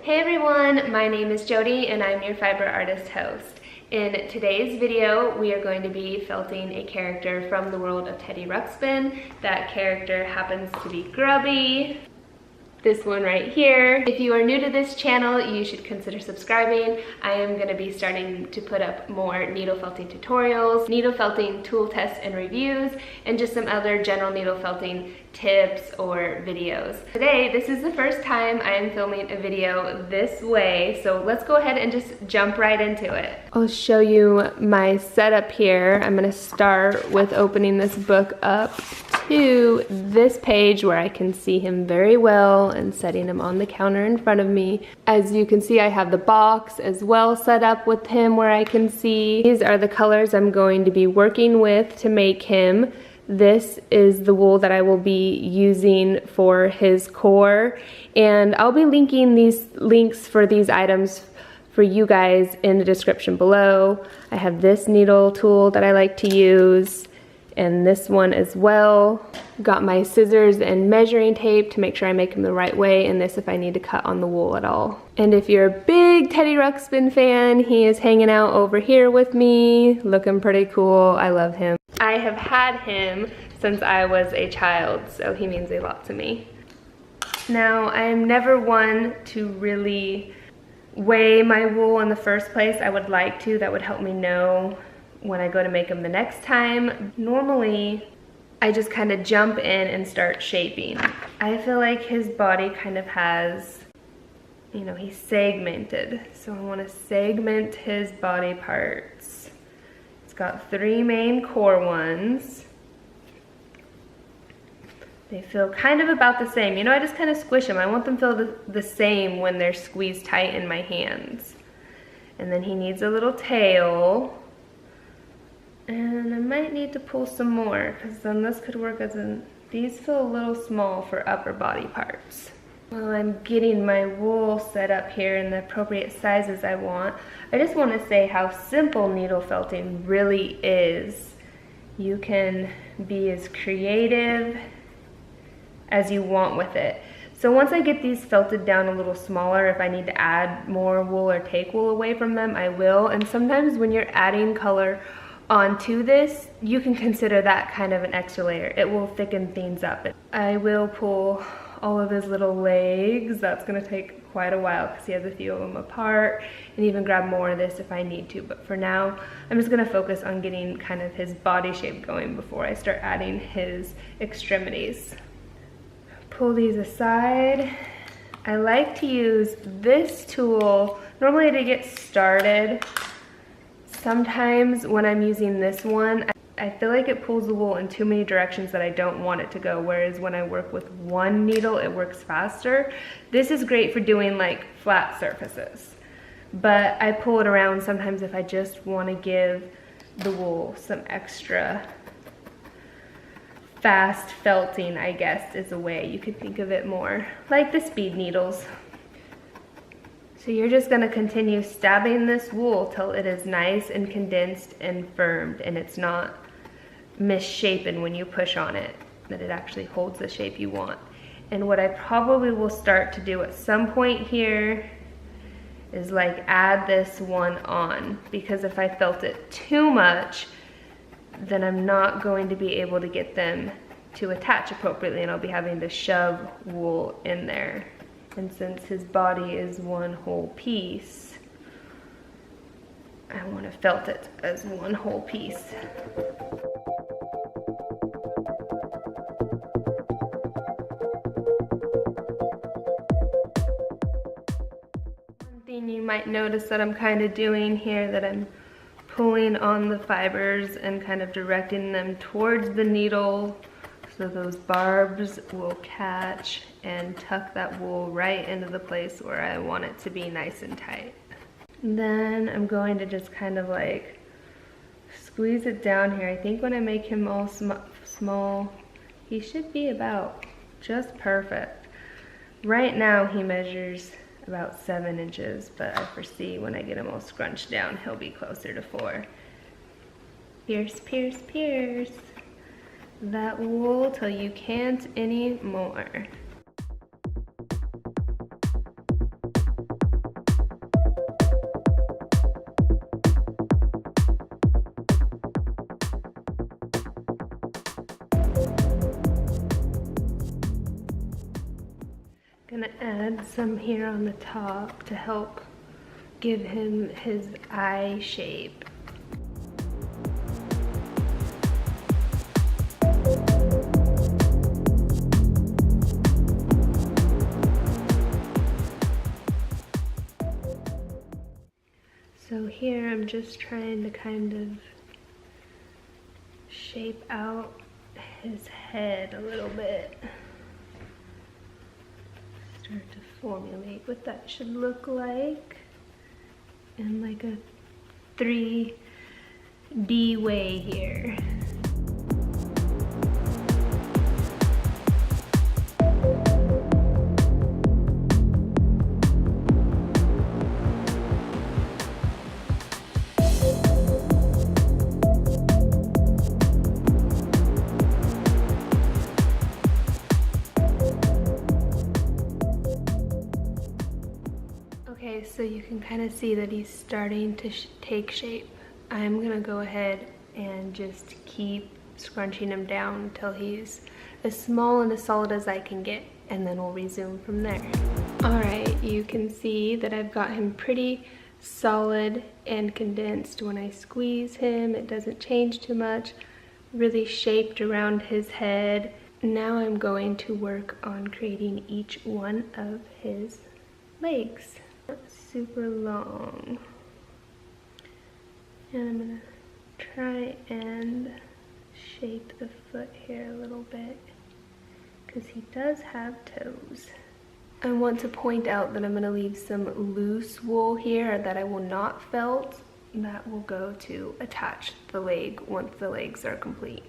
Hey everyone, my name is Jody and I'm your fiber artist host. In today's video, we are going to be felting a character from the world of Teddy Ruxpin. That character happens to be Grubby. This one right here. If you are new to this channel, you should consider subscribing. I am going to be starting to put up more needle felting tutorials, needle felting tool tests and reviews, and just some other general needle felting tips or videos. Today, this is the first time I am filming a video this way, so let's go ahead and just jump right into it. I'll show you my setup here. I'm going to start with opening this book up to this page where I can see him very well and setting him on the counter in front of me. As you can see, I have the box as well set up with him where I can see. These are the colors I'm going to be working with to make him. This is the wool that I will be using for his core, and I'll be linking these links for these items for you guys in the description below. I have this needle tool that I like to use, and this one as well. Got my scissors and measuring tape to make sure I make them the right way, and this if I need to cut on the wool at all. And if you're a big Teddy Ruxpin fan, he is hanging out over here with me, looking pretty cool. I love him. I have had him since I was a child, so he means a lot to me. Now, I am never one to really weigh my wool in the first place. I would like to. That would help me know when I go to make them the next time. Normally, I just kind of jump in and start shaping. I feel like his body kind of has, you know, he's segmented. So I want to segment his body parts. It's got 3 main core ones. They feel kind of about the same. You know, I just kind of squish them. I want them to feel the same when they're squeezed tight in my hands. And then he needs a little tail. And I might need to pull some more, because then this could work as these feel a little small for upper body parts. While I'm getting my wool set up here in the appropriate sizes I want, I just want to say how simple needle felting really is. You can be as creative as you want with it. So once I get these felted down a little smaller, if I need to add more wool or take wool away from them, I will. And sometimes when you're adding color onto this, you can consider that kind of an extra layer. It will thicken things up. I will pull all of his little legs. That's gonna take quite a while because he has a few of them apart, and even grab more of this if I need to. But for now, I'm just gonna focus on getting kind of his body shape going before I start adding his extremities. Pull these aside. I like to use this tool normally to get started. Sometimes when I'm using this one, I feel like it pulls the wool in too many directions that I don't want it to go, whereas when I work with one needle, it works faster. This is great for doing like flat surfaces, but I pull it around sometimes if I just want to give the wool some extra fast felting, I guess is a way you could think of it more, like the speed needles. So you're just gonna continue stabbing this wool till it is nice and condensed and firmed, and it's not misshapen when you push on it, that it actually holds the shape you want. And what I probably will start to do at some point here is like add this one on, because if I felt it too much, then I'm not going to be able to get them to attach appropriately, and I'll be having to shove wool in there. And since his body is one whole piece, I want to felt it as one whole piece. One thing you might notice that I'm kind of doing here, that I'm pulling on the fibers and kind of directing them towards the needle, so those barbs will catch and tuck that wool right into the place where I want it to be nice and tight. And then I'm going to just kind of like squeeze it down here. I think when I make him all small, he should be about just perfect. Right now he measures about 7 inches, but I foresee when I get him all scrunched down, he'll be closer to 4. Pierce, pierce, pierce that wool till you can't anymore. gonna add some here on the top to help give him his eye shape. So here I'm just trying to kind of shape out his head a little bit. Start to formulate what that should look like in like a 3D way here. Okay, so you can kind of see that he's starting to take shape. I'm gonna go ahead and just keep scrunching him down until he's as small and as solid as I can get, and then we'll resume from there. All right, you can see that I've got him pretty solid and condensed. When I squeeze him, it doesn't change too much, really shaped around his head. Now I'm going to work on creating each one of his legs. Super long, and I'm gonna try and shape the foot here a little bit because he does have toes. I want to point out that I'm gonna leave some loose wool here that I will not felt. That will go to attach the leg once the legs are complete.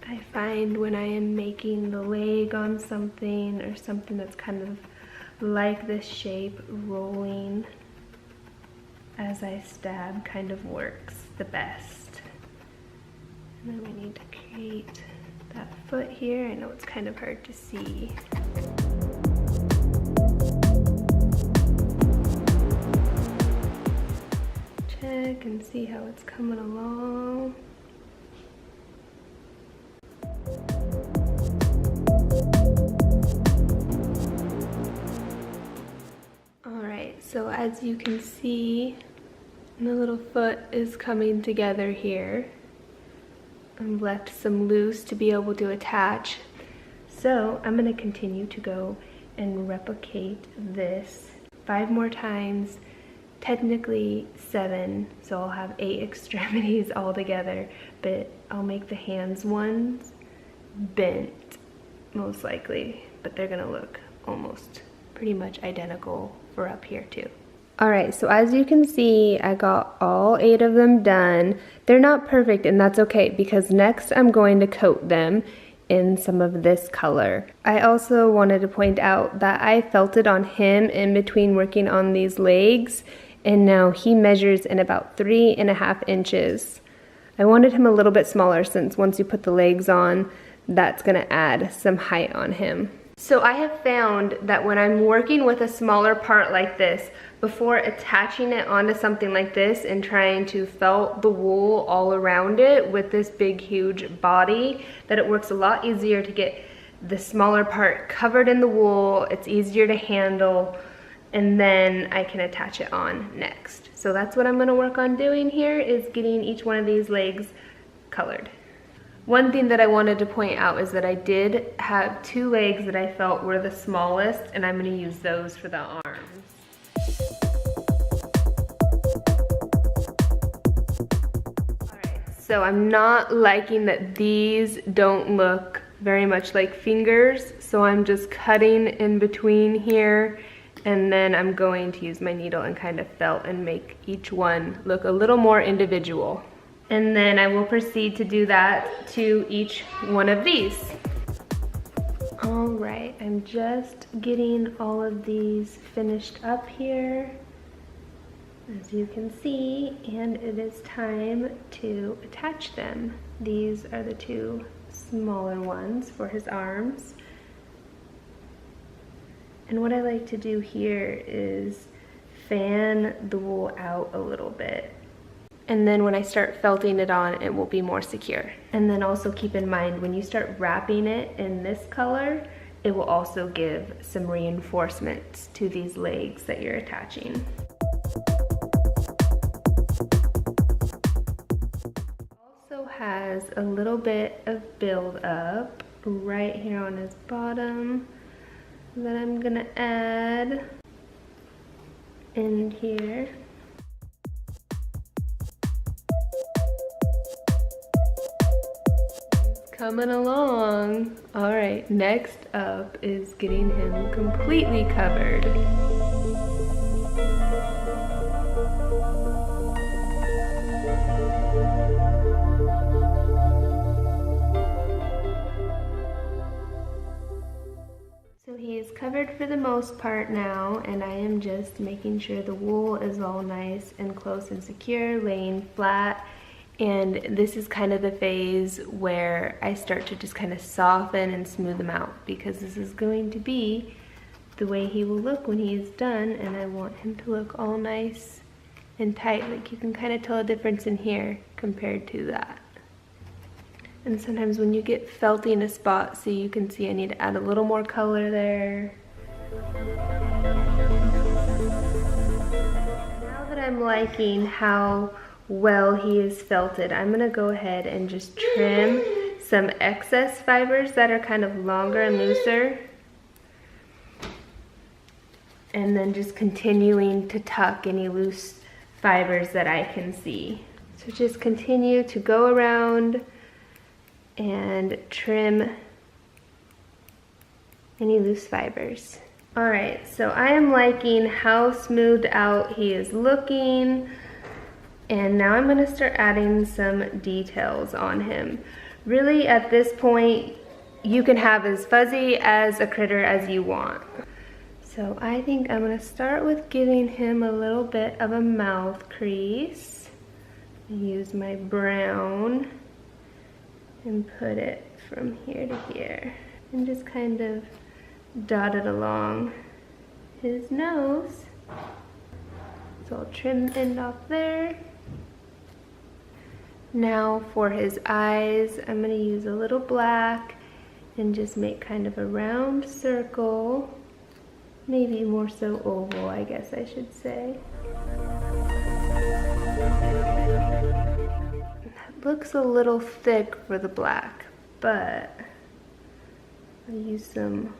I find when I am making the leg on something or something that's kind of like this shape, rolling as I stab kind of works the best. And then we need to create that foot here. I know it's kind of hard to see. Check and see how it's coming along. So as you can see, the little foot is coming together here. I've left some loose to be able to attach. So I'm gonna continue to go and replicate this 5 more times, technically 7, so I'll have 8 extremities all together, but I'll make the hands ones bent, most likely, but they're gonna look almost pretty much identical for up here too. All right, so as you can see, I got all 8 of them done. They're not perfect, and that's okay, because next I'm going to coat them in some of this color. I also wanted to point out that I felted on him in between working on these legs, and now he measures in about 3.5 inches. I wanted him a little bit smaller since once you put the legs on, that's gonna add some height on him. So I have found that when I'm working with a smaller part like this, before attaching it onto something like this and trying to felt the wool all around it with this big huge body, that it works a lot easier to get the smaller part covered in the wool. It's easier to handle, and then I can attach it on next. So that's what I'm gonna work on doing here, is getting each one of these legs colored. One thing that I wanted to point out is that I did have 2 legs that I felt were the smallest, and I'm gonna use those for the arms. Alright, so I'm not liking that these don't look very much like fingers, so I'm just cutting in between here, and then I'm going to use my needle and kind of felt and make each one look a little more individual. And then I will proceed to do that to each one of these. All right, I'm just getting all of these finished up here, as you can see, and it is time to attach them. These are the 2 smaller ones for his arms. And what I like to do here is fan the wool out a little bit. And then when I start felting it on, it will be more secure. And then also keep in mind, when you start wrapping it in this color, it will also give some reinforcements to these legs that you're attaching. Also has a little bit of build up right here on his bottom that I'm gonna add in here. Coming along. All right, next up is getting him completely covered. So he is covered for the most part now, and I am just making sure the wool is all nice and close and secure, laying flat. And this is kind of the phase where I start to just kind of soften and smooth him out, because this is going to be the way he will look when he is done, and I want him to look all nice and tight. Like, you can kind of tell a difference in here compared to that. And sometimes when you get felting a spot, so you can see I need to add a little more color there. Now that I'm liking how well he is felted, I'm gonna go ahead and just trim some excess fibers that are kind of longer and looser, and then just continuing to tuck any loose fibers that I can see. So just continue to go around and trim any loose fibers. All right, so I am liking how smoothed out he is looking. And now I'm gonna start adding some details on him. Really, at this point, you can have as fuzzy as a critter as you want. So I think I'm gonna start with giving him a little bit of a mouth crease. Use my brown and put it from here to here. And just kind of dot it along his nose. So I'll trim the end off there. Now for his eyes, I'm going to use a little black and just make kind of a round circle, maybe more so oval, I guess I should say. That looks a little thick for the black, but I'll use some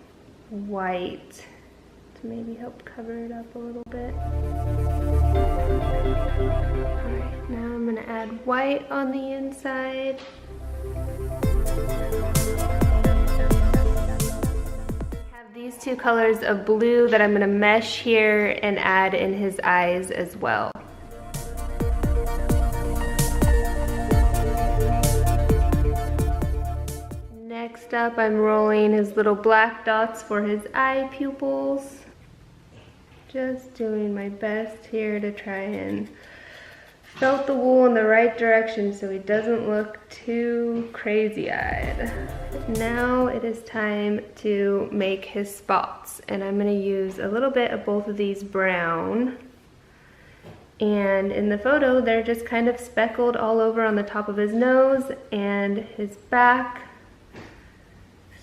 white to maybe help cover it up a little bit. Alright, now I'm going to add white on the inside. I have these two colors of blue that I'm going to mesh here and add in his eyes as well. Next up, I'm rolling his little black dots for his eye pupils. Just doing my best here to try and felt the wool in the right direction so he doesn't look too crazy-eyed. Now it is time to make his spots, and I'm going to use a little bit of both of these brown. And in the photo, they're just kind of speckled all over on the top of his nose and his back.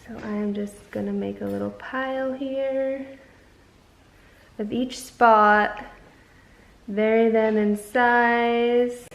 So I'm just going to make a little pile here of each spot, vary them in size.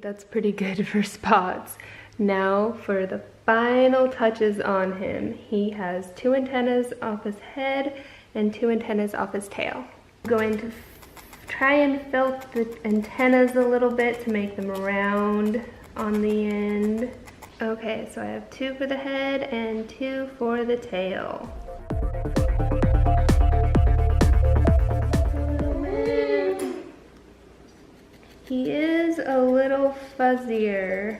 That's pretty good for spots. Now for the final touches on him. He has 2 antennas off his head and 2 antennas off his tail. I'm going to try and felt the antennas a little bit to make them round on the end. Okay, so I have 2 for the head and 2 for the tail. He is a little fuzzier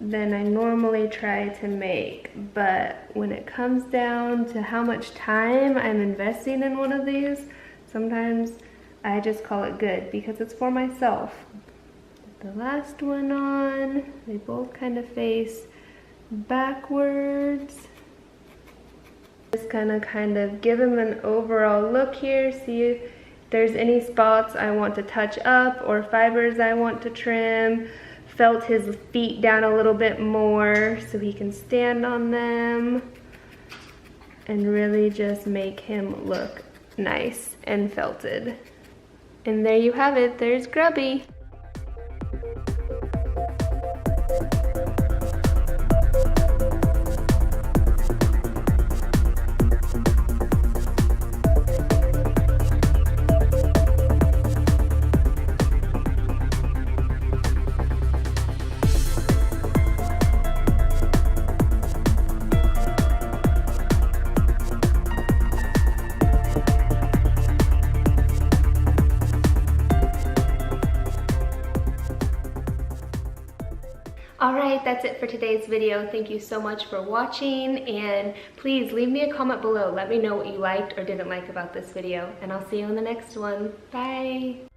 than I normally try to make, but when it comes down to how much time I'm investing in one of these, sometimes I just call it good because it's for myself. the last one on. They both kind of face backwards. Just kind of give him an overall look here, see if there's any spots I want to touch up or fibers I want to trim. Felt his feet down a little bit more so he can stand on them and really just make him look nice and felted. And there you have it, there's Grubby. Alright, that's it for today's video. Thank you so much for watching, and please leave me a comment below. Let me know what you liked or didn't like about this video, and I'll see you in the next one. Bye!